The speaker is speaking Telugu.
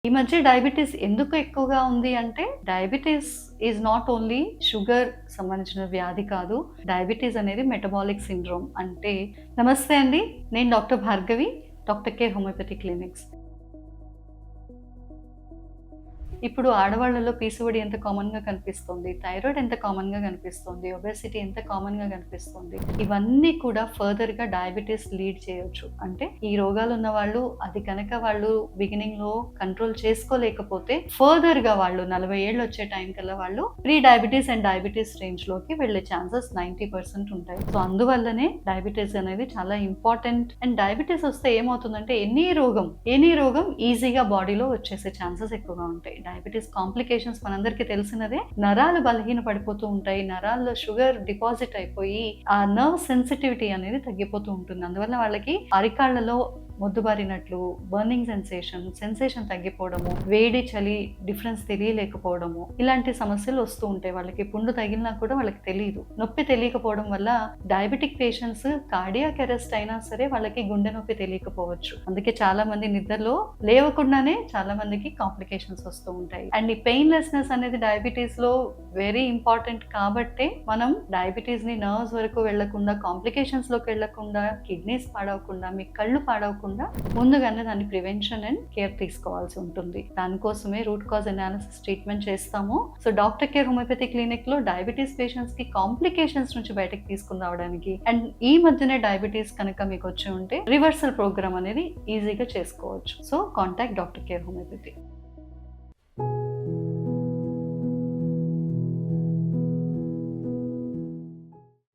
ఈ మధ్య డయాబెటీస్ ఎందుకు ఎక్కువగా ఉంది అంటే, diabetes is not only sugar సంబంధించిన వ్యాధి కాదు. డయాబెటీస్ అనేది మెటబాలిక్ సిండ్రోమ్. అంటే నమస్తే అండి, నేను doctor Bhargavi, doctor care homeopathy clinics. ఇప్పుడు ఆడవాళ్ళలో పీసీఓడి ఎంత కామన్‌గా కనిపిస్తుంది, థైరాయిడ్ ఎంత కామన్‌గా కనిపిస్తుంది, ఒబెసిటీ ఎంత కామన్‌గా కనిపిస్తుంది. ఇవన్నీ కూడా ఫర్దర్‌గా డయాబెటీస్ లీడ్ చేయొచ్చు. అంటే ఈ రోగాలు ఉన్న వాళ్ళు అది కనుక వాళ్ళు బిగినింగ్‌లో కంట్రోల్ చేసుకోలేకపోతే ఫర్దర్‌గా వాళ్ళు 40 ఏళ్ళు వచ్చే టైం కల్లా వాళ్ళు ప్రీ డయాబెటీస్ అండ్ డయాబెటీస్ రేంజ్‌లోకి వెళ్ళే ఛాన్సెస్ 90% ఉంటాయి. సో అందువల్లనే డయాబెటీస్ అనేది చాలా ఇంపార్టెంట్. అండ్ డయాబెటీస్ వస్తే ఏమవుతుందంటే ఎనీ రోగం ఈజీగా బాడీలో వచ్చేసే ఛాన్సెస్ ఎక్కువగా ఉంటాయి. డయాబెటీస్ కాంప్లికేషన్స్ మనందరికీ తెలిసినదే. నరాలు బలహీన పడిపోతూ ఉంటాయి, నరాల్లో షుగర్ డిపాజిట్ అయిపోయి ఆ నర్వ్ సెన్సిటివిటీ అనేది తగ్గిపోతూ ఉంటుంది. అందువల్ల వాళ్ళకి అరికాళ్లలో మొద్దుబారినట్లు, బర్నింగ్ సెన్సేషన్ తగ్గిపోవడము, వేడి చలి డిఫరెన్స్ తెలియలేకపోవడము, ఇలాంటి సమస్యలు వస్తూ ఉంటాయి. వాళ్ళకి పుండు తగిలినా కూడా వాళ్ళకి తెలియదు. నొప్పి తెలియకపోవడం వల్ల డయాబెటిక్ పేషెంట్స్ కార్డియాక్ అరెస్ట్ అయినా సరే వాళ్ళకి గుండె నొప్పి తెలియకపోవచ్చు. అందుకే చాలా మంది నిద్రలో లేవకుండానే చాలా మందికి కాంప్లికేషన్స్ వస్తూ ఉంటాయి. అండ్ ఈ పెయిన్లెస్నెస్ అనేది డయాబెటీస్ లో వెరీ ఇంపార్టెంట్. కాబట్టే మనం డయాబెటీస్ ని నర్వ్స్ వరకు వెళ్లకుండా, కాంప్లికేషన్స్ లోకి వెళ్లకుండా, కిడ్నీస్ పాడవకుండా, మీ కళ్ళు పాడవకుండా ముందుగానే దాన్ని ప్రివెన్షన్ అండ్ కేర్ తీసుకోవాల్సి ఉంటుంది. దానికోసమే రూట్ కాజ్ అనాలిసిస్ ట్రీట్మెంట్ చేస్తాము. So doctor care homeopathy clinic లో డయాబెటీస్ పేషెంట్స్ కి కాంప్లికేషన్స్ నుంచి బయటకు తీసుకుని రావడానికి, అండ్ ఈ మధ్యనే డయాబెటీస్ కనుక మీకు వచ్చి ఉంటే రివర్సల్ ప్రోగ్రామ్ అనేది ఈజీగా చేసుకోవచ్చు. So contact doctor care homeopathy.